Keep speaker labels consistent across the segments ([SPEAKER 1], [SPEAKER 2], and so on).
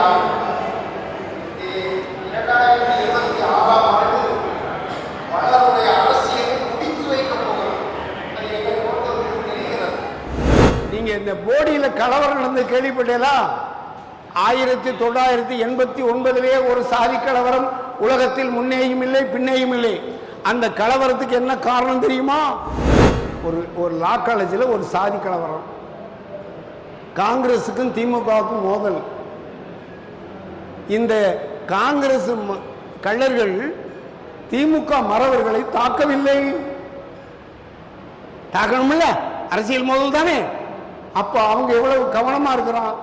[SPEAKER 1] ஆறு 2026ஆம் ஆண்டு வளருடைய அரசியலை முடித்து வைக்கப் போகிறோம். அது எங்களை பொறுத்தவரைக்கும் தெரிகிறது.
[SPEAKER 2] நீங்க இந்த போடியில கலவரம் நடந்து கேள்விப்பட்டீங்களா? 1989 ஒரு சாதி கலவரம் உலகத்தில் முன்னேயும் இல்லை பின்னேயும் இல்லை. அந்த கலவரத்துக்கு என்ன காரணம் தெரியுமா? ஒரு லா காலேஜில் ஒரு சாதி கலவரம், காங்கிரஸுக்கும் திமுகவுக்கும் மோதல். இந்த காங்கிரஸ் கள்ளர்கள் திமுக மறவர்களை தாக்கவில்லை. தாக்கணும்ல, அரசியல் மோதல் தானே. அப்ப அவங்க எவ்வளவு கவனமா இருக்கிறான்.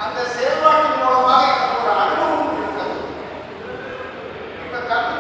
[SPEAKER 1] அந்த செயல்பாட்டின் மூலமாக எனக்கு ஒரு அனுபவம் இருக்கிறது. இப்ப தம்பி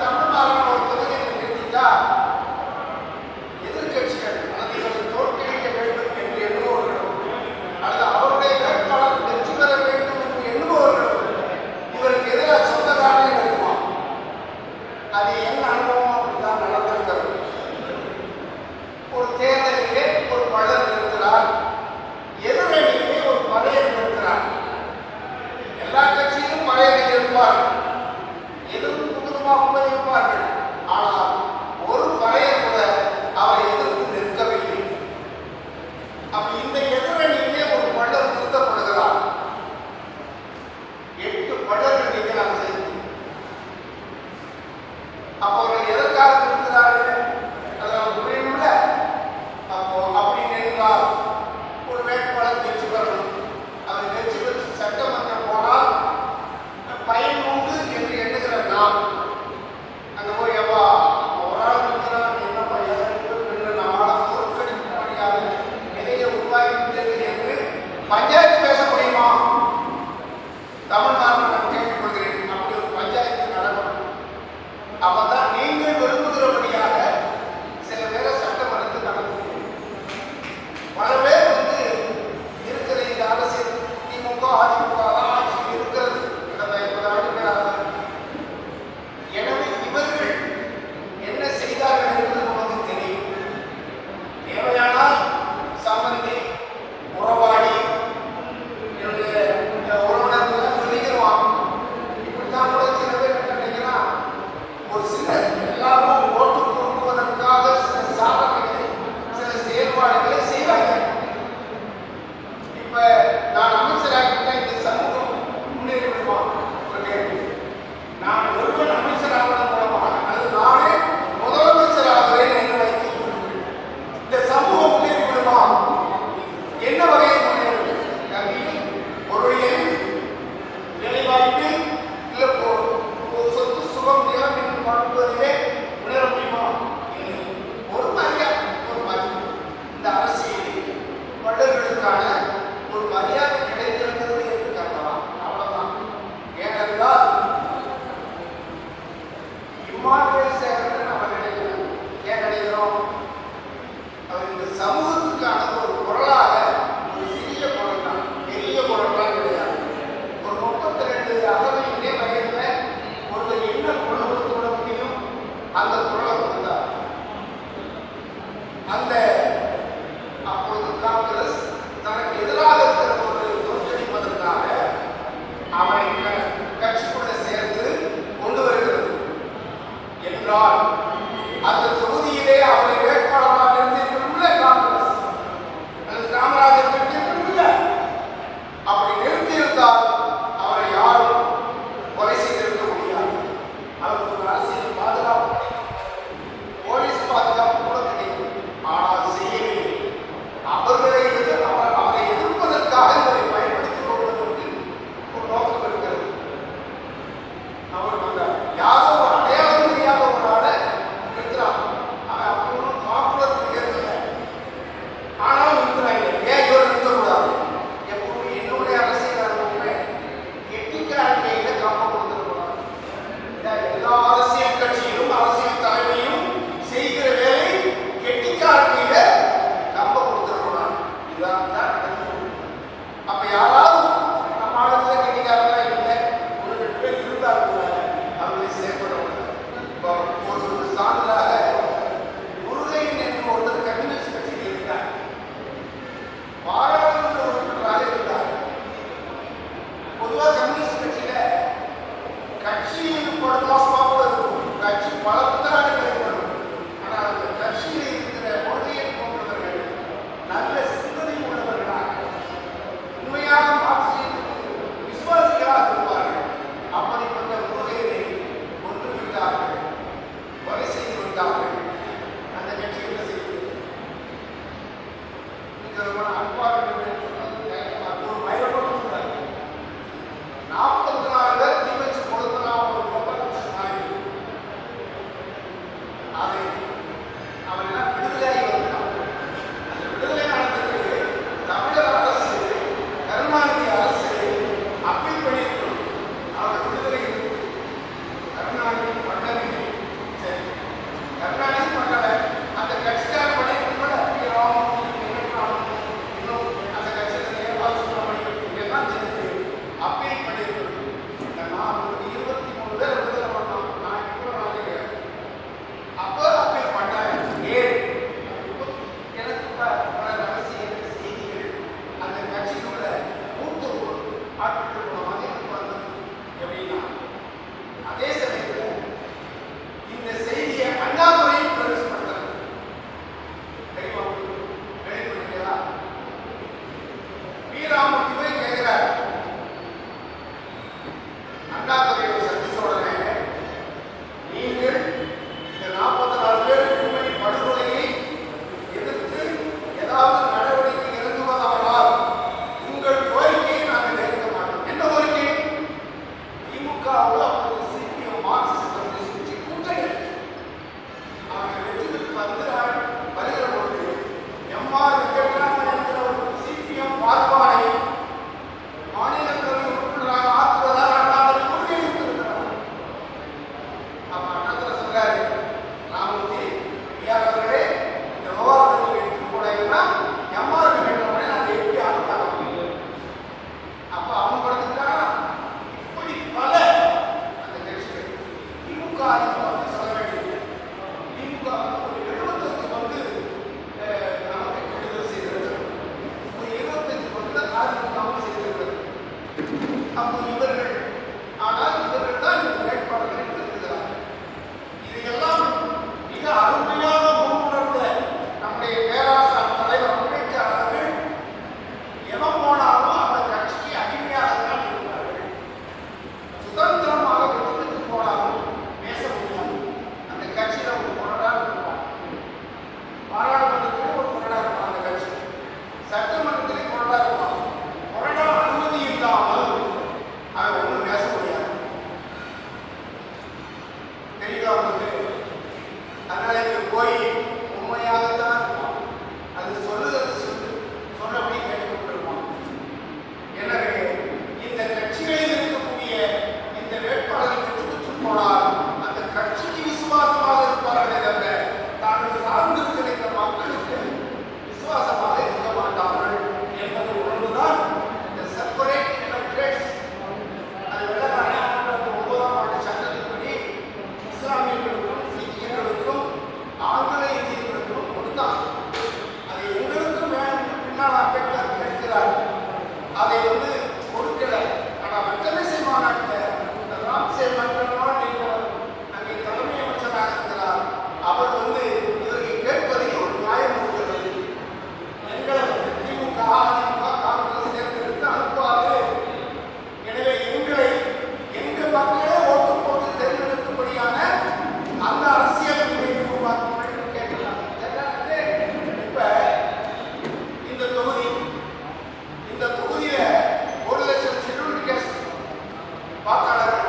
[SPEAKER 1] அப்பதான் நீங்கள் விரும்புகிறபடியாக சில பேரை சட்டமன்றத்தில் நடக்கும். பல பேர் வந்து இருக்கிற இந்த அரசியல் திமுக அதிமுக ஆட்சியில் இருக்கிறது கடந்த 50 ஆண்டுகளாக. எனவே இவர்கள் என்ன செய்தார்கள் என்பது நமக்கு தெரியும். தேவையானால் சம்பந்தி உறவாடி என்னுடைய உறவினர்கள் சொல்லிக்கிறோம். இப்படித்தான் கூட சில பேர் என்ன நினைக்கிறான், ஒரு சில எல்லாரும் ஓட்டு கொடுக்குவதற்காக சில சாதனைகளை சில செயல்பாடுகளை செய்வாங்க. இப்ப நான் அமைச்சராகிட்ட இந்த சமூகம் முன்னேறி விடுமா? ஒரு கேள்வி. நான் ஒருவன் அமைச்சராக மூலமா அல்லது நானே முதலமைச்சராகிறேன் என்று வைத்துக் கொள்கிறேன். இந்த சமூகம் முன்னேறி விடுமா? என்ன வகையில் முன்னேறும்? கல்வியில், பொருளியல், வேலைவாய்ப்பில், இல்லை சொத்து சுகம் நிலம் என்று வாழ்வதிலே முன்னேற முடியுமா? இல்லை. ஒரு மரியாதை, ஒரு மதிப்பு. இந்த அரசியலில் வள்ளல்களுக்கான ஒரு மரியாதை கிடைத்திருக்கிறது என்று கருதலாம். அவ்வளவுதான். ஏனென்றால் இம்மானுவேல் சேகரன் நம்ம நினைக்கிறோம். ஏன் நினைக்கிறோம்? அவர் இந்த சமூகத்துக்கான ஒரு குரலாக, ஒரு சிறிய குரல் தான், பெரிய குரல்லாம் கிடையாது. ஒரு 32 அகவையிலே வயதுல ஒருவர் என்ன குரல் கொடுத்து விட முடியும்? அந்த குரலை கொடுத்தார். அந்த அப்பொழுது காங்கிரஸ் தனக்கு எதிராக இருக்கிறவர்களை தோற்கடிப்பதற்காக அவரை கட்சிக்குள்ள சேர்த்து கொண்டு வருகிறது என்றால் அந்த தொகுதியிலே அவரை வேட்பாளராக நிறுத்தியிருக்கணும்ல காங்கிரஸ் அல்லது காமராஜர் நிறுத்தியிருக்கணும்ல. அப்படி நிறுத்தியிருந்தால் அவரை யாரும் கொலை செய்திருக்க முடியாது. அவருக்கு ஒரு அரசியல் பாதுகாப்பு கிடைக்கும், போலீஸ் பாதுகாப்பு கூட கிடைக்கும். ஆனால் செய்யவில்லை. அவர்களை அவரை எதிர்ப்பதற்காக இவரை பயன்படுத்திக் கொள்வதற்கு ஒரு நோக்கம் இருக்கிறது. அவர் வந்தார். யாரோ ஒரு அடையாளம் தெரியாத ஒரு ஆளை நிறுத்துறாங்க. அவன் அப்படி ஒன்றும் பாப்புலர் ஃபிகர் இல்லை. ஆனாலும் நிறுத்துறாங்க. ஏன் இவரை நிறுத்தக்கூடாது? எப்பவுமே என்னுடைய அரசியல் அனுபவமே கெட்டிக்காரக்கையில கம்பம் கொடுத்துருக்கூடாது. எல்லா அரசியல் கட்சியிலும் அரசியல் தலைமையும் செய்கிற வேலை கெட்டிக்காரக்கையில கம்பம் கொடுத்துருக்கூடாது. இதுதான் நடக்கும். அப்ப யாராவது நம்ம ஆளுநர் கெட்டிக்காரங்களா இல்லை, ஒரு 2 பேர் இருந்தார்கள், அவர்களை செயல்படக்கூடாது. இப்போ ஒரு சான்றாக முருகையன் என்று ஒருத்தர் கம்யூனிஸ்ட் கட்சியில் இருந்தார். பாராளுமன்ற உறுப்பினராக இருந்தார். பொதுவாக கம்யூனிஸ்ட் கட்சியில கட்சி மோசமாக கூட இருக்கும். கட்சி பல புத்தகங்கள் ஏற்படும். ஆனால் அந்த கட்சியில் இருக்கிற முருகையன் போன்றவர்கள் நல்ல சிந்தனை உள்ளவர்களாக, உண்மையான மார்க்சியத்துக்கு விசுவாசிகளாக இருப்பார்கள். அப்படிப்பட்ட முருகையனை கொன்று விட்டார்கள், கொலை செய்து விட்டார்கள். அந்த கட்சி என்ன செய்தது? அன்பாக ஒரு மயிலப்பட்டு 44 பேர் தீ வச்சு கொடுத்தனா ஒரு கோபாலகிருஷ்ணன் அதை அவன் எல்லாம் விடுதலையாகி வந்தான். அந்த விடுதலை நடந்ததுக்கு தமிழக அரசு, கருணாநிதி அரசு அப்பீல் பண்ணியிருக்கணும். அவர்கள் விடுதலை இருக்கு. கருணாநிதி பண்ணவில்லை. சரி, கருணாநிதி பண்ணல. அந்த கட்சிக்கார பண்ணியிருக்கும் இன்னும் அந்த கட்சியில் இதெல்லாம் சேர்ந்து அப்பீல் பண்ணியிருக்கணும். நான் 23 பேர் விடுதலை பண்ணோம். நான் இப்போ நினைக்கிறேன். அப்போ அப்பீல் பண்ணேன். ஏன் எனக்கு பல ரகசிய செய்திகள் அந்த கட்சிக்குள்ள மூத்த ஆட்கள் மூலமாக எனக்கு வந்தது. எப்படின்னா, அதே சமயத்தில் இந்த செய்தியை அண்ணாதுரையும் பிரவேசப்படுத்துறது தெரியுமா? வெளிப்படுகிறதா? வீராமூர்த்தி போய் கேட்கிறார். அண்ணாதுரையை சந்திச்ச உடனே, நீங்கள் இந்த 44 பேர் உண்மை படுகொலையை எதிர்த்து ஏதாவது நடவடிக்கை இறங்குவதானால் உங்கள் கோரிக்கையை நாங்கள் ஏற்க மாட்டோம். என்ன கோரிக்கை? திமுகவில் ஒரு சிபிஎம் மார்க்சிஸ்ட் கம்யூனிஸ்ட் கட்சி கூட்டணி அவர்கள் வெற்றிக்கு வருகிற பொழுது எம்ஆர் வெங்கட்ராமன் என்கிற ஒரு சிபிஎம் பார்ப்பானை மாநிலங்களவை உறுப்பினராக ஆக்குவதாக அண்ணாதுரை கொள்கை இருக்கிறார். அப்ப அண்ணாதுரை அமைச்சர் மன்றமா நீங்கள் அங்கே தலைமை அமைச்சராக இருக்கிறார். அவர் இதற்கு கேட்பதில் ஒரு நியாயம் இருக்கிறது. எங்களை திமுக அதிமுக காங்கிரஸ் தேர்ந்தெடுத்து அனுப்பாது. எனவே எங்களை எங்கள் மக்களே ஓட்டு போட்டு தேர்ந்தெடுக்கும்படியான அந்த அரசியல் முறையை உருவாக்க கேட்கலாம். இப்ப இந்த தொகுதியில 1 லட்சம் ஷெட்யூல்டு காஸ்ட் வாக்காளர்கள்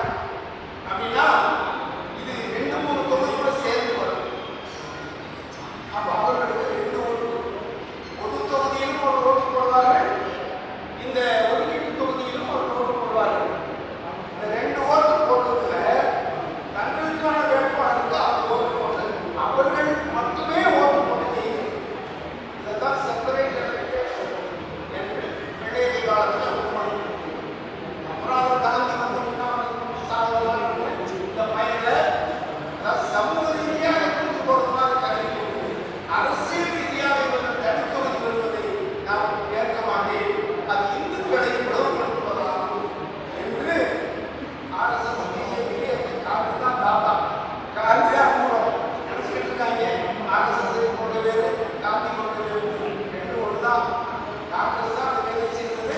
[SPEAKER 1] அப்படின்னா இது 2-3 தொகுதியோட சேர்ந்து வரும். அப்ப அவர்களுக்கு 2 ஓட்டு, பொது தொகுதியிலும் ஒரு ஓட்டு போடுவார்கள், இந்த ஒதுக்கீட்டு தொகுதியிலும் ஒரு ஓட்டு போடுவார்கள். இந்த 2 ஓட்டு போடுறதுல தங்களுக்கான வேட்பாளருக்கு அவர் ஓட்டு போட்டு அவர்கள் மட்டுமே ஓட்டு போட்டு செய்கிறார். இதைத்தான் செப்பரேட் எலெக்ஷன் என்று பழைய காலத்தில் உருவானது. அப்புறம் அவர் தாண்டி இந்த பயிரில் சமூக ரீதியாக கொண்டு போகிறதுனால கருதி அரசியல் ரீதியாக இவர்கள் தனித்தொகுதி வருவதை நான் ஏற்க மாட்டேன். அது இந்துக்களை பிளவுபடுத்துவதாகும் என்று RSS BJP தான் தாத்தா காந்தியா மூலம் நினைச்சுக்கிட்டு இருக்காங்க. RSS கொண்டு வேறு காந்தி கொண்டு வேறு 2 ஒன்று தான். காங்கிரஸ் தான் அதை வேலை செய்தது.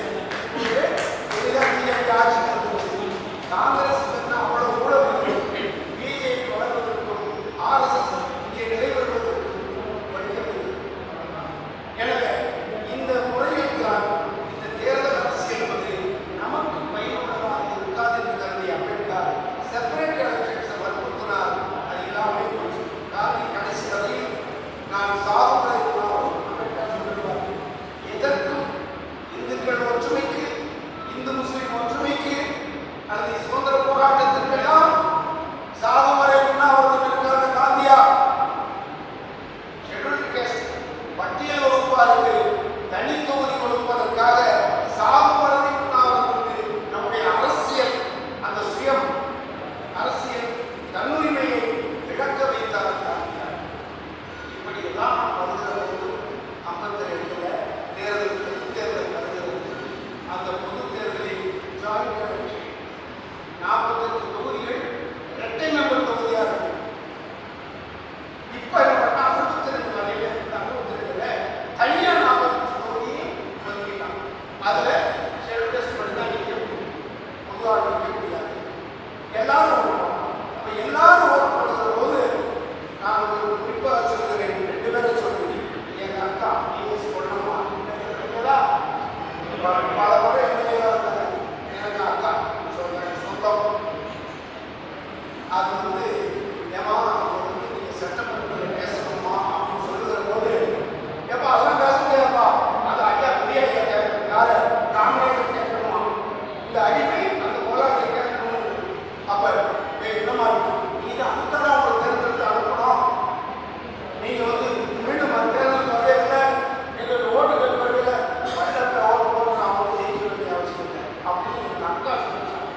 [SPEAKER 1] இதுதான் BJP ஆட்சி நடந்தது. காங்கிரஸ் அவ்வளவு ஊழல் BJP வளர்வதற்கும் RSS இங்கே நிலை வருவதற்கும் வழிவகுத்தது. எனவே இந்த முறையில் தான் இந்த தேர்தல் அரசியல் என்பது நமக்கு பயனுள்ளதாக இருக்காது என்று கருதி அம்பேத்கர் செப்பரேட் எலெக்ஷன்ஸை வற்புறுத்தினார். அது இல்லாமல் போச்சு. காந்தி கடைசி வரையில் நான் சாகுவதை அம்பேத்கர் சொல்லுவார், எதற்கும் இந்துக்கள் ஒற்றுமைக்கு, இந்து முஸ்லிம் ஒற்றுமைக்கு அல்லது சுதந்திர போராட்டத்திற்கெல்லாம் சாகுவரை உண்ணாவிரதம் இருக்கிற காந்தியா ஷெட்யூல்டு காஸ்ட் பட்டியல் வகுப்பாருக்கு தனி தொகுதி கொடுப்பதற்காக சாகுவரை உண்ணாவிரதம் நம்முடைய அரசியல் அந்த சுயம் அரசியல் தன்னுரிமையை இழக்க வைத்தார் காந்தியா. இப்படி எல்லாம் வருகிற போது 52 தேர்தல் வருகிறது. அந்த பொது தேர்தலில் ஜாயிண்ட் எலெக்ஷன் 48 தொகுதிகள் இரட்டை நம்பர் தொகுதியாக இருக்கு. இப்ப 62 வரையில 62 தனியா 48 தொகுதியை ஒதுக்கிட்டாங்க. அதுல ஷெட்யூல்டு காஸ்ட் மட்டும் தான் நிற்க முடியும், பொதுவாக நிற்க முடியாது. எல்லாரும் அப்ப எல்லாரும் ஓட்டு போடுகிற போது நான் ஒரு குறிப்பாக சொல்கிறேன், 2 பேரை சொல்கிறேன். எங்க அக்கா நியூஸ் சொல்லணுமா பல முறை எம்எல்ஏவா இருந்தாங்க. எனக்கு அக்கா சொல்றேன் சொந்தம். அது ஏமா நீங்க சட்டமன்றத்தில் பேசணுமா அப்படின்னு சொல்லுகிற போது ஏப்பா அதெல்லாம் பேச முடியாதுப்பா, அது ஐயா பெரிய ஐயா கேட்கணும், யாரு காங்கிரஸ் கேட்கணுமா, இந்த அடிமை அந்த போராட்டத்தை கேட்கணும். அப்ப என்னமா இருக்கும், நீங்க அதுதான் ஒரு தேர்ந்தெடுத்து அனுப்பணும். நீங்க மீண்டும் அந்த தேர்தலுக்கு வரவே இல்லை, எங்களுக்கு ஓட்டு கேட்டு வரவில்லை, பள்ளத்தை ஓட்டு போட்டு நான் வந்து ஜெயிக்க வேண்டிய அவசியம் இல்லை அப்படின்னு எங்க அக்கா சொல்லிட்டாங்க.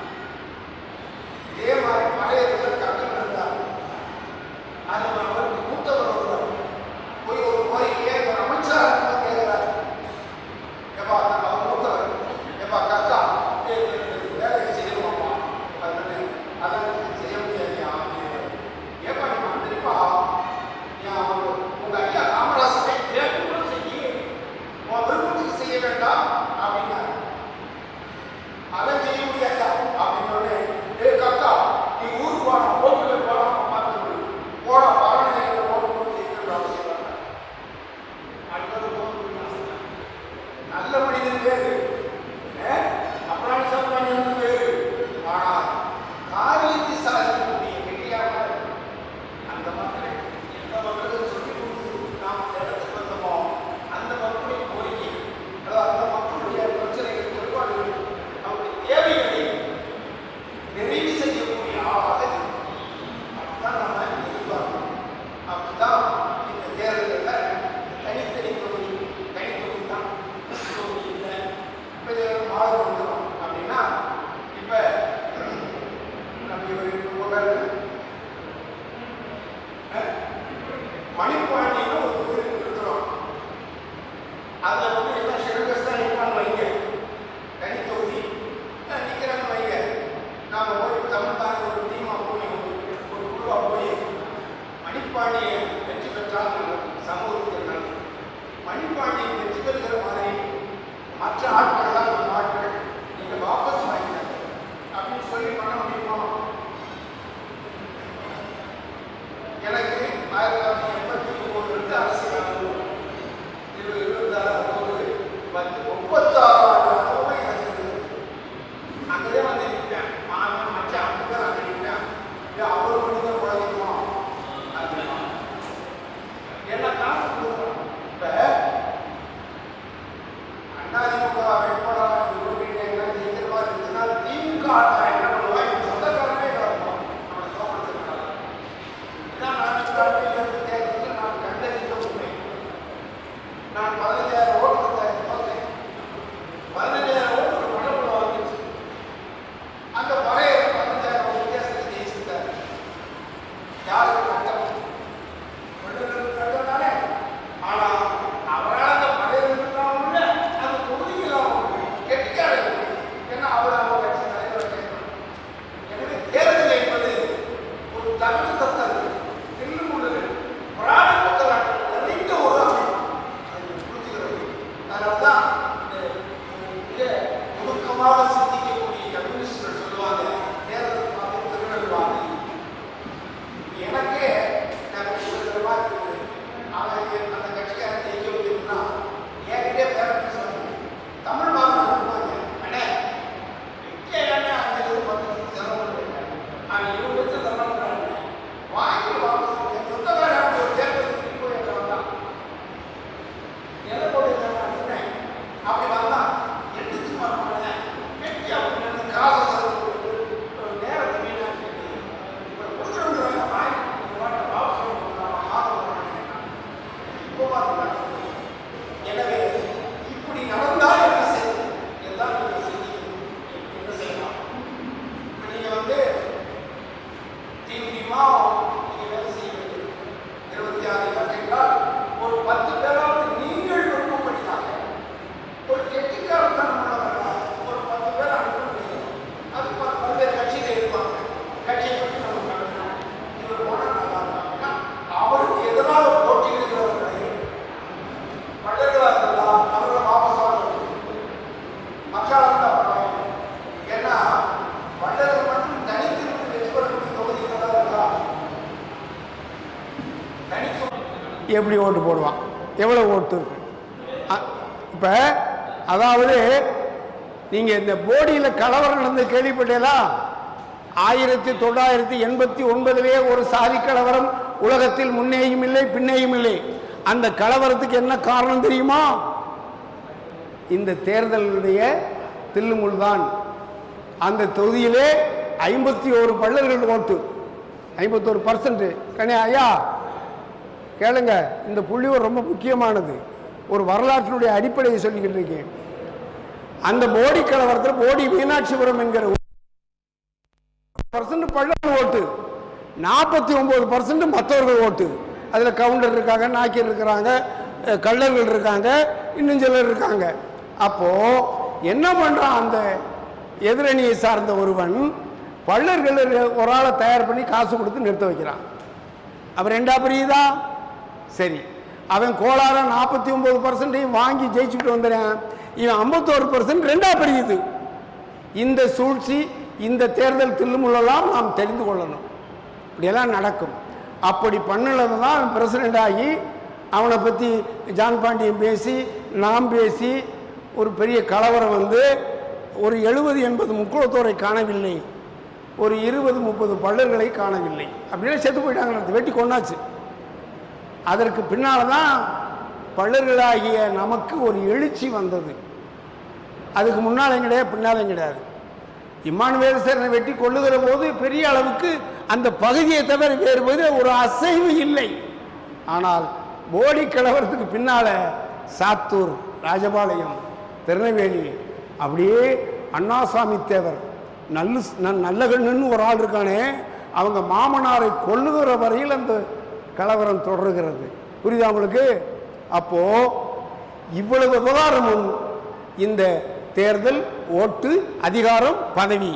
[SPEAKER 1] இதே மாதிரி பழைய கக்கன் இருந்தார். அது அவருக்கு மூத்தவர் வருவார். போய் ஒரு கோரிக்கையை ஒரு அமைச்சராக இருந்தால் கேட்கிறார், எப்பா அவர் மூத்தவர், எப்பா கக்கா வேலையை செய்யணுமாப்பா, அதான் செய்ய முடியாது. ஏப்பா நீ மந்திரிப்பா, உங்க ஐயா காமராசரை கேட்கணும் செய்ய, உன் விருப்பத்துக்கு செய்ய வேண்டாம் அப்படின்னாரு. அதை செய்ய முடியாதா அப்படின்னு கக்கா நீ ஊருக்கு போனா ஓட்டுல போனா பார்த்து போனா பாரணையில ஓட்டு போட்டு ஜெயிக்கிற அவசியம் இல்லை. அடுத்தது நல்ல மனிதன் வேறு, அப்புறம் சாப்பிட்டு வேறு. ஆனால் காரியத்தை சாதிக்கக்கூடிய கெட்டியாக அந்த மக்கள் எந்த மக்களும் சொல்லி கொடுத்து நாம் அந்த இடத்துக்கு வந்தோமோ அந்த மக்களுடைய கோரிக்கை, அதாவது அந்த மக்களுடைய பிரச்சனைகள், குறைபாடுகள், அவருடைய தேவைகளை நிறைவு செய்யக்கூடிய ஆளாக அப்படிதான் நம்ம எதிர்பார்க்கணும். அப்படிதான் இந்த தேர்தலில் தனித்தனி தொகுதி தான் தொகுதி இல்லை. இப்போ இதில் மாறு வந்துடும் அப்படின்னா இப்போ நம்ம இவர் ரொம்ப பேர் மணிப்பாண்டின்னு ஒரு தொகுதி இருக்கிறோம். அதில் எல்லாம் ஷெட்யூல்டு காஸ்ட் தான் நிற்பாங்க வைங்க, தனி தொகுதி நிற்கிறாங்க வைங்க. நாம் போய் தமிழ்நாடு ஒரு நான் 20 லட்சம் தரேன் வாங்கி வாபஸ் என் சொந்தக்கார அப்படி ஒரு தேர்தலுக்கு போய் என்கிட்ட வந்தான் நில போட்டு சொன்னேன் அப்படி வந்தான் எடுத்து மாட்டானே வெட்டி அப்படின்னு காசை செலவு நேரத்தை வீணாக்கி இப்போ கொடுத்துருக்குறாங்க வாங்கி வாபஸ் இப்போ பார்த்துக்கலாம். எனவே இப்படி நடந்தால் என்ன செய்யும் எல்லாம் நீங்கள் செஞ்சீங்க என்ன செய்யலாம். நீங்க வந்து தீவிரமா நீங்க வேலை செய்ய வேண்டும். 26 இலக்கென்றால் ஒரு 10 பேராவது நீங்கள் விருப்பப்படினாங்க ஒரு கெட்டிக்காரத்தனம் உள்ளவர்களா ஒரு 10 பேர் அனுப்ப முடியும். அது பல்வேறு கட்சியில் இருப்பாங்க. கட்சியை பற்றி நம்ம கலக்கணும். இவர் போனால் நல்லா இருக்கும் அப்படின்னா அவருக்கு எதிராக போட்டியிடுகிறவர்களை பள்ளர்களாக இருந்தால் அவர்களை வாபஸ் வாங்க மக்களாக தான் பண்ணாங்க. ஏன்னா வள்ளல்கள் மட்டும் தனித்திருந்து வெற்றி பெறக்கூடிய தொகுதிகளெல்லாம் இருக்கா தனித்து
[SPEAKER 2] எப்படி ஓட்டு போடுவான், எவ்வளோ ஓட்டு இருக்கு. இப்போ அதாவது நீங்கள் இந்த போடியில் கலவரம் நடந்து கேள்விப்பட்டீங்களா? 1989 ஒரு சாதி கலவரம் உலகத்தில் முன்னேயும் இல்லை பின்னேயும் இல்லை. அந்த கலவரத்துக்கு என்ன காரணம் தெரியுமா? இந்த தேர்தலுடைய தில்லுமுள் தான். அந்த தொகுதியிலே 51 பள்ளர்கள் ஓட்டு, 51%. கண்ணே ஐயா கேளுங்க, இந்த புள்ளியூர் ரொம்ப முக்கியமானது. ஒரு வரலாற்றினுடைய அடிப்படையை சொல்லிக்கிட்டு இருக்கேன். அந்த போடி கலவரத்தில் போடி மீனாட்சிபுரம் என்கிற பள்ளர்கள் ஓட்டு, 49% மற்றவர்கள் ஓட்டு. அதில் கவுண்டர் இருக்காங்க, நாக்கியர் இருக்கிறாங்க, கள்ளர்கள் இருக்காங்க, இன்னும் சிலர் இருக்காங்க. அப்போ என்ன பண்றான், அந்த எதிரணியை சார்ந்த ஒருவன் பள்ளர்கள் ஒரு ஆளை தயார் பண்ணி காசு கொடுத்து நிறுத்த வைக்கிறான். அவன் ரெண்டா பிரியுதா? சரி, அவன் கோளார 49% வாங்கி ஜெயிச்சுட்டு வந்துடுறான். இவன் 51% ரெண்டா பிரியுது. இந்த சூழ்ச்சி, இந்த தேர்தல் தில்லுமுள்ளெல்லாம் நாம் தெரிந்து கொள்ளணும். இப்படியெல்லாம் நடக்கும். அப்படி பண்ணலது தான் பிரசிடெண்ட் ஆகி அவனை பற்றி ஜான் பாண்டியன் பேசி நாம் பேசி ஒரு பெரிய கலவரம் வந்து ஒரு 70-80 முக்குளத்தோரை காணவில்லை, ஒரு 20-30 பள்ளர்களை காணவில்லை. அப்படியே செத்து போயிட்டாங்க, வெட்டி கொண்டாச்சு. அதற்கு பின்னால் தான் பள்ளர்களாகிய நமக்கு ஒரு எழுச்சி வந்தது. அதுக்கு முன்னாலும் கிடையாது பின்னாலும் கிடையாது. இம்மானுவேல் சேரனை வெட்டி கொள்ளுகிற போது பெரிய அளவுக்கு அந்த பகுதியை தவிர வேறு ஒரு அசைவு இல்லை. ஆனால் போடி கலவரத்துக்கு பின்னால சாத்தூர், ராஜபாளையம், திருநெல்வேலி, அப்படியே அண்ணாசாமி தேவர், நல்லகண்ணு ஒரு ஆள் இருக்கானே, அவங்க மாமனாரை கொள்ளுகிற வரையில் அந்த கலவரம் தொடர்கிறது. புரியுதா உங்களுக்கு? அப்போ இவ்வளவு விவகாரமும் இந்த தேர்தல், ஓட்டு, அதிகாரம், பதவி,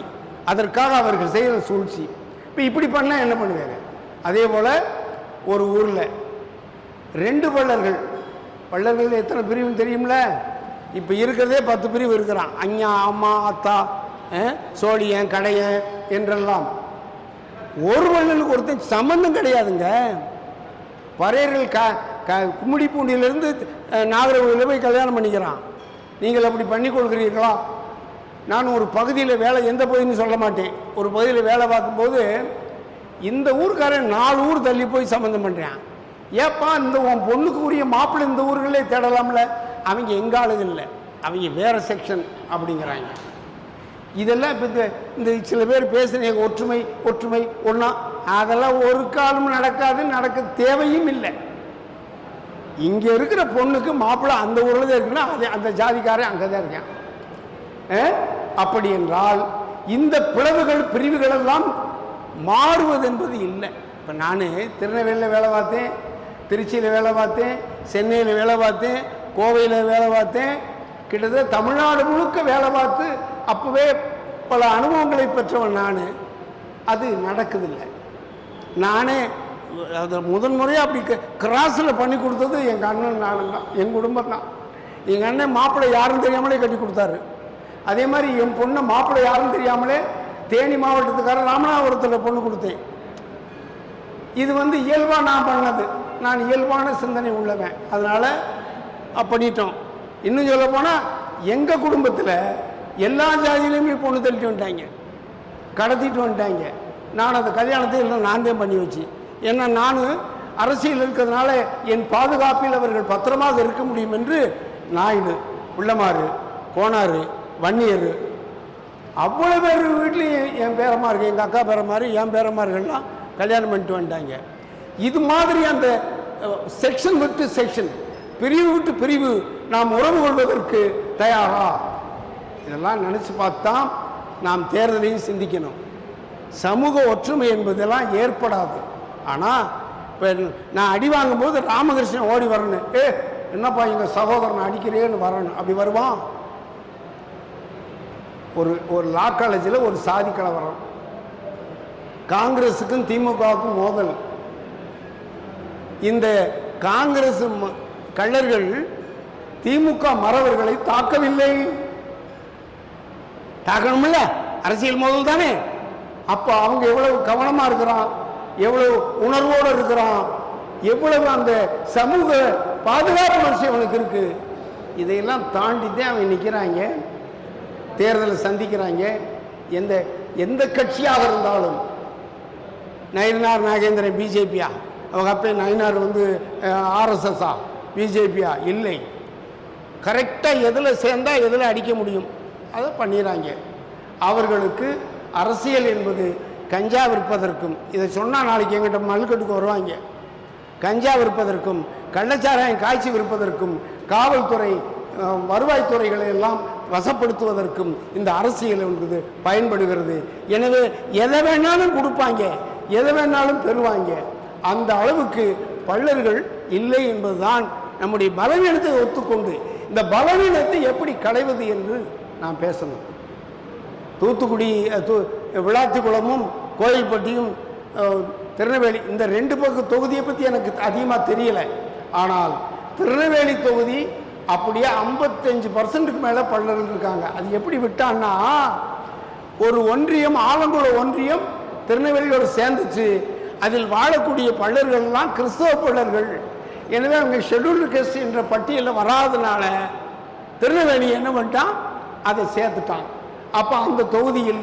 [SPEAKER 2] அதற்காக அவர்கள் செய்கிற சூழ்ச்சி. இப்போ இப்படி பண்ணால் என்ன பண்ணுவாங்க? அதே போல் ஒரு ஊரில் 2 பள்ளர்கள் எத்தனை பிரிவுன்னு தெரியும்ல? இப்போ இருக்கிறதே 10 பிரிவு இருக்கிறான். அஞ்ஞா, அம்மா, அத்தா, சோழியன், கடையன் என்றெல்லாம். ஒரு பள்ளலுக்கு ஒருத்தன் சம்பந்தம் கிடையாதுங்க. பறையர்கள் கும்மிடி பூண்டியிலிருந்து நாகரகோவிலில் போய் கல்யாணம் பண்ணிக்கிறான். நீங்கள் அப்படி பண்ணி கொள்கிறீர்களா? நான் ஒரு பகுதியில் வேலை, எந்த பகுதின்னு சொல்ல மாட்டேன், ஒரு பகுதியில் வேலை பார்க்கும்போது இந்த ஊருக்காரன் 4 ஊர் தள்ளி போய் சம்மந்தம் பண்ணுறான். ஏப்பா, இந்த உன் பொண்ணுக்கு உரிய மாப்பிள்ளை இந்த ஊர்களே தேடலாம்ல? அவங்க எங்கள் ஆளுகள் இல்லை, அவங்க வேறு செக்ஷன் அப்படிங்கிறாங்க. இதெல்லாம் இப்போ இந்த சில பேர் பேசுகிறீங்க ஒற்றுமை ஒற்றுமை ஒன்றா, அதெல்லாம் ஒரு காலம் நடக்காது, நடக்க தேவையும் இல்லை. இங்கே இருக்கிற பொண்ணுக்கு மாப்பிள்ளை அந்த ஊரில் தான் இருக்குன்னா அது அந்த ஜாதிக்காரன் அங்கே தான் இருக்கேன். அப்படி என்றால் இந்த பிளவுகள் பிரிவுகள் எல்லாம் மாறுவது என்பது இல்லை. இப்போ நான் திருநெல்வேலியில் வேலை பார்த்தேன், திருச்சியில் வேலை பார்த்தேன், சென்னையில் வேலை பார்த்தேன், கோவையில் வேலை பார்த்தேன், கிட்டத்தட்ட தமிழ்நாடு முழுக்க வேலை பார்த்து அப்போவே பல அனுபவங்களை பெற்றவன் நான். அது நடக்குதில்லை. நானே அது முதன்முறையாக அப்படி கிராஸில் பண்ணி கொடுத்தது எங்கள் அண்ணன், நானும் தான், என் குடும்பம் தான். எங்கள் அண்ணன் மாப்பிள்ளை யாருன்னு தெரியாமலே கட்டி கொடுத்தாரு. அதே மாதிரி என் பொண்ணை மாப்பிள்ளை யாருன்னு தெரியாமலே தேனி மாவட்டத்துக்காரர் ராமநாதபுரத்தில் பொண்ணு கொடுத்தேன். இது இயல்பாக நான் பண்ணது, நான் இயல்பான சிந்தனை உள்ளவன், அதனால் பண்ணிட்டோம். இன்னும் சொல்ல போனால் எங்கள் குடும்பத்தில் எல்லா ஜாதியிலையுமே பொண்ணு தள்ளிட்டு வந்துட்டாங்க, கடத்திட்டு வந்துட்டாங்க. நான் அந்த கல்யாணத்தை இல்லை நான் தான் பண்ணி வச்சு. ஏன்னா நான் அரசியல் இருக்கிறதுனால என் பாதுகாப்பில் அவர்கள் பத்திரமாக இருக்க முடியும் என்று நாயுடு, உள்ளமாறு, கோனாறு, வன்னியர் அவ்வளோ பேர் வீட்லேயும் என் பேரமார்கள், எங்கள் அக்கா பேரமாரு, என் பேரமார்கள்லாம் கல்யாணம் பண்ணிட்டு வந்துட்டாங்க. இது மாதிரி அந்த செக்ஷன் விட்டு செக்ஷன், பிரிவு விட்டு பிரிவு நாம் உறவு கொள்வதற்கு தயாரா? இதெல்லாம் நினச்சி பார்த்தா நாம் தேர்தலையும் சிந்திக்கணும். சமூக ஒற்றுமை என்பதெல்லாம் ஏற்படாது. ஆனால் இப்போ நான் அடி வாங்கும்போது ராமகிருஷ்ணன் ஓடி வரணும், என்னப்பா எங்கள் சகோதரனை அடிக்கிறேன்னு வரணும். அப்படி வருவான்? ஒரு லா காலேஜில் ஒரு சாதி கலவரம், காங்கிரஸுக்கும் திமுகவுக்கும் மோதல். இந்த காங்கிரஸ் கள்ளர்கள் திமுக மறவர்களை தாக்கவில்லை. தாக்கணும்ல, அரசியல் மோதல் தானே. அப்போ அவங்க எவ்வளவு கவனமாக இருக்கிறான், எவ்வளவு உணர்வோடு இருக்கிறான், எவ்வளவு அந்த சமூக பாதுகாப்பு உணர்ச்சி அவனுக்கு இருக்கு. இதையெல்லாம் தாண்டி தான் அவன் நிற்கிறாங்க, தேர்தலை சந்திக்கிறாங்க. எந்த கட்சியாக இருந்தாலும், நயினார் நாகேந்திரன் பிஜேபியா, அவங்க அப்போ நயினார் ஆர்எஸ்எஸ்ஸா பிஜேபியா? இல்லை. கரெக்டாக எதில் சேர்ந்தால் எதில் அடிக்க முடியும் அதை பண்ணிடுறாங்க. அவர்களுக்கு அரசியல் என்பது கஞ்சா விற்பதற்கும், இதை சொன்னால் நாளைக்கு எங்கிட்ட மல்லுக்கட்டுக்கு வருவாங்க, கஞ்சா விற்பதற்கும் கள்ளச்சாராயம் காய்ச்சி விற்பதற்கும் காவல்துறை வருவாய்த்துறைகளை எல்லாம் வசப்படுத்துவதற்கும் இந்த அரசியல் என்பது பயன்படுகிறது. எனவே எதை வேணாலும் கொடுப்பாங்க, எதை வேணாலும் பெறுவாங்க. அந்த அளவுக்கு பள்ளர்கள் இல்லை என்பதுதான் நம்முடைய பலவீனத்தை ஒத்துக்கொண்டு இந்த பலவீனத்தை எப்படி களைவது என்று நாம் பேசணும். தூத்துக்குடி விளாத்திக்குளமும் கோயில்பட்டியும் திருநெல்வேலி இந்த 2 பக்க தொகுதியை பற்றி எனக்கு அதிகமாக தெரியலை. ஆனால் திருநெல்வேலி தொகுதி அப்படியே 55% மேலே பள்ளர்கள் இருக்காங்க. அது எப்படி விட்டான்னா, ஒரு ஒன்றியம், ஆலங்குள ஒன்றியம் திருநெல்வேலியோடு சேர்ந்துச்சு. அதில் வாழக்கூடிய பள்ளர்கள்லாம் கிறிஸ்தவ பள்ளர்கள். எனவே அவங்க ஷெட்யூல்டு கேஸ்ட் என்ற பட்டியலில் வராதனால திருநெல்வேலி என்ன பண்ணிட்டான், அதை சேர்த்துட்டான். அப்போ அந்த தொகுதியில்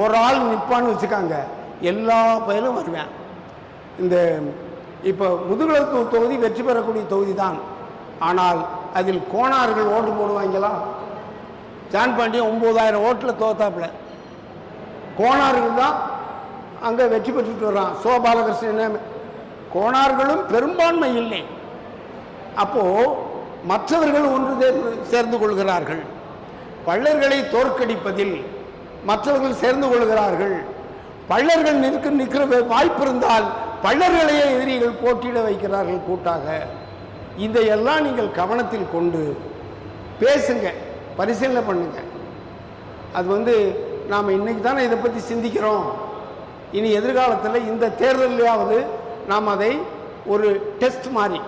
[SPEAKER 2] ஒரு ஆள் நிற்பான்னு வச்சுக்காங்க, எல்லா பயிலும் வருவேன். இந்த இப்போ முதுகுளத்தூர் தொகுதி வெற்றி பெறக்கூடிய தொகுதி தான். ஆனால் அதில் கோணார்கள் ஓட்டு போடுவாங்களா? ஜான் பாண்டியன் 9000 ஓட்டில் தோத்தாப்புல. கோணார்கள் தான் அங்கே வெற்றி பெற்றுட்டு வர்றான். சோபாலகிருஷ்ணன். கோணார்களும் பெரும்பான்மை இல்லை. அப்போது மற்றவர்கள் ஒன்று சேர்ந்து கொள்கிறார்கள். பள்ளர்களை தோற்கடிப்பதில் மற்றவர்கள் சேர்ந்து கொள்கிறார்கள். பள்ளர்கள் நிற்கிற வாய்ப்பு இருந்தால் பள்ளர்களையே எதிரிகள் போட்டியிட வைக்கிறார்கள் கூட்டாக. இதையெல்லாம் நீங்கள் கவனத்தில் கொண்டு பேசுங்க, பரிசீலனை பண்ணுங்க. அது நாம் இன்னைக்கு தானே இதை பற்றி சிந்திக்கிறோம். இனி எதிர்காலத்தில் இந்த தேர்தலையாவது நாம் அதை ஒரு டெஸ்ட் மாதிரி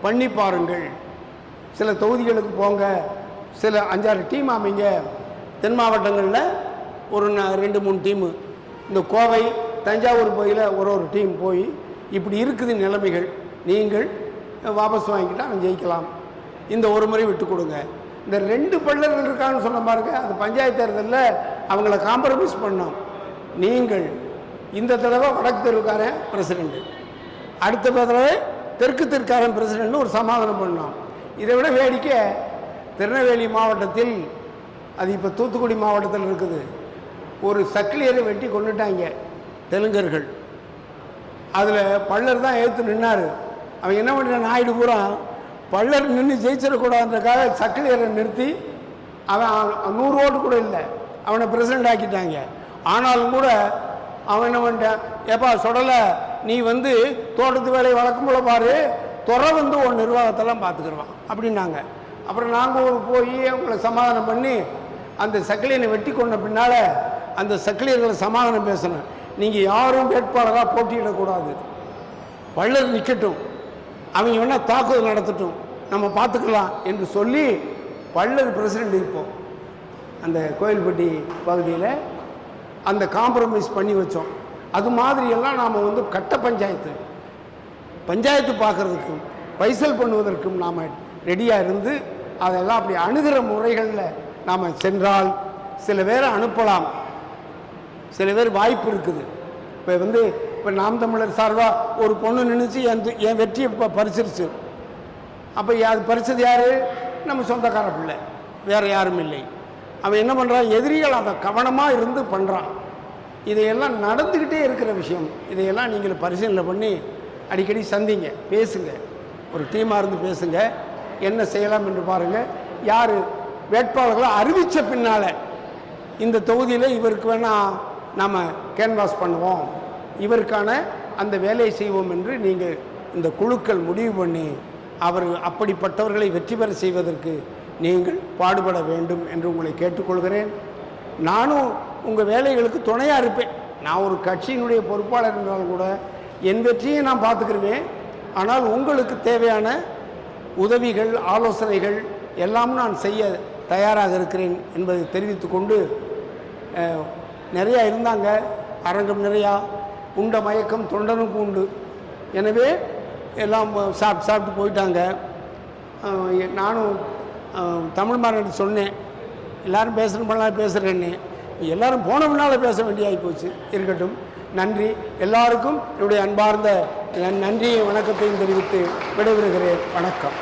[SPEAKER 2] பண்ணி பாருங்கள். சில தொகுதிகளுக்கு போங்க, சில 5-6 டீம் அமைங்க. தென் மாவட்டங்களில் ஒரு 2-3 டீமு, இந்த கோவை தஞ்சாவூர் பகுதியில் ஒரு டீம் போய் இப்படி இருக்குது நிலைமைகள், நீங்கள் வாபஸ் வாங்கிக்கிட்டால் அவன் ஜெயிக்கலாம், இந்த ஒரு முறை விட்டு கொடுங்க. இந்த 2 பள்ளர்கள் இருக்கான்னு சொன்ன பாருங்க, அது பஞ்சாயத்து தேர்தலில் அவங்கள காம்ப்ரமைஸ் பண்ணோம். நீங்கள் இந்த தடவை வடக்கு தெருக்காரன் பிரசிடெண்ட், அடுத்த தடவை தெற்கு தெற்காரன் பிரசிடெண்ட்னு ஒரு சமாதானம் பண்ணோம். இதை விட வேடிக்கை, திருநெல்வேலி மாவட்டத்தில், அது இப்போ தூத்துக்குடி மாவட்டத்தில் இருக்குது, ஒரு சக்கிலியரை வெட்டி கொண்டுட்டாங்க தெலுங்கர்கள். அதில் பள்ளர் தான் ஏற்று நின்னார். அவன் என்ன பண்ணுறான், நாயுடு பூரா பள்ளர் நின்று ஜெயிச்சிடக்கூடாதுன்றக்காக சக்கிலியரை நிறுத்தி அவன் 100 ஓட்டு கூட இல்லை, அவனை பிரசிடெண்ட் ஆக்கிட்டாங்க. ஆனாலும் கூட அவன் என்ன பண்ணிட்டான், ஏப்பா சொடலை, நீ தோட்டத்து வேலையை வழக்கம் போல பாரு, துறை உன் நிர்வாகத்தெல்லாம் பார்த்துக்கிடுவான் அப்படின்னாங்க. அப்புறம் நாங்கள் போய் அவங்களை சமாதானம் பண்ணி அந்த சக்கிலியனை வெட்டி கொண்ட பின்னால் அந்த சக்கிலியர்களை சமாதானம் பேசணும். நீங்கள் யாரும் வேட்பாளராக போட்டியிடக்கூடாது, பள்ளர் நிற்கட்டும், அவங்க வேணால் தாக்குதல் நடத்தட்டும், நம்ம பார்த்துக்கலாம் என்று சொல்லி பள்ளர் பிரசிடெண்ட் இருப்போம். அந்த கோயில்பட்டி பகுதியில் அந்த காம்ப்ரமைஸ் பண்ணி வச்சோம். அது மாதிரியெல்லாம் நாம் கட்ட பஞ்சாயத்து பார்க்குறதுக்கும் பைசல் பண்ணுவதற்கும் நாம் ரெடியாக இருந்து அதெல்லாம் அப்படி அணுகிற முறைகளில் நாம் சென்றால் சில பேரை அனுப்பலாம், சில பேர் வாய்ப்பு இருக்குது. இப்போ நாம் தமிழர் சார்பாக ஒரு பொண்ணு நின்றுச்சு, என் வெற்றியை இப்போ பறிச்சிருச்சு. அப்போ அது பறிச்சது யார்? நம்ம சொந்தக்கார பிள்ளை, வேறு யாரும் இல்லை. அவன் என்ன பண்ணுறான்? எதிரிகள் அதை கவனமாக இருந்து பண்ணுறான். இதையெல்லாம் நடந்துக்கிட்டே இருக்கிற விஷயம். இதையெல்லாம் நீங்கள் பரிசீலனை பண்ணி அடிக்கடி சந்திங்க, பேசுங்க, ஒரு டீமாக இருந்து பேசுங்க, என்ன செய்யலாம் என்று பாருங்கள். யார் வேட்பாளர்களை அறிவித்த பின்னால் இந்த தொகுதியில் இவருக்கு வேணால் நாம் கேன்வாஸ் பண்ணுவோம், இவருக்கான அந்த வேலையை செய்வோம் என்று நீங்கள் இந்த குழுக்கள் முடிவு பண்ணி அப்படிப்பட்டவர்களை வெற்றி பெற செய்வதற்கு நீங்கள் பாடுபட வேண்டும் என்று உங்களை கேட்டுக்கொள்கிறேன். நானும் உங்கள் வேலைகளுக்கு துணையாக இருப்பேன். நான் ஒரு கட்சியினுடைய பொறுப்பாளர் இருந்தாலும் கூட என் வெற்றியை நான் பார்த்துக்கிருவேன். ஆனால் உங்களுக்கு தேவையான உதவிகள், ஆலோசனைகள் எல்லாம் நான் செய்ய தயாராக இருக்கிறேன் என்பதை தெரிவித்துக்கொண்டு, நிறையா இருந்தாங்க, அரங்கம் நிறையா, உண்ட மயக்கம் தொண்டனுக்கு உண்டு. எனவே எல்லாம் சாப்பிட்டு போயிட்டாங்க. நானும் தமிழ் மாநாடு சொன்னேன், எல்லோரும் பேசுகிறப்பெல்லாம் பேசுகிறேன்னு. எல்லோரும் போன முன்னால் பேச வேண்டியாகி போச்சு. இருக்கட்டும், நன்றி. எல்லாருக்கும் என்னுடைய அன்பார்ந்த நன்றியை வணக்கத்தையும் தெரிவித்து விடைபெறுகிறேன். வணக்கம்.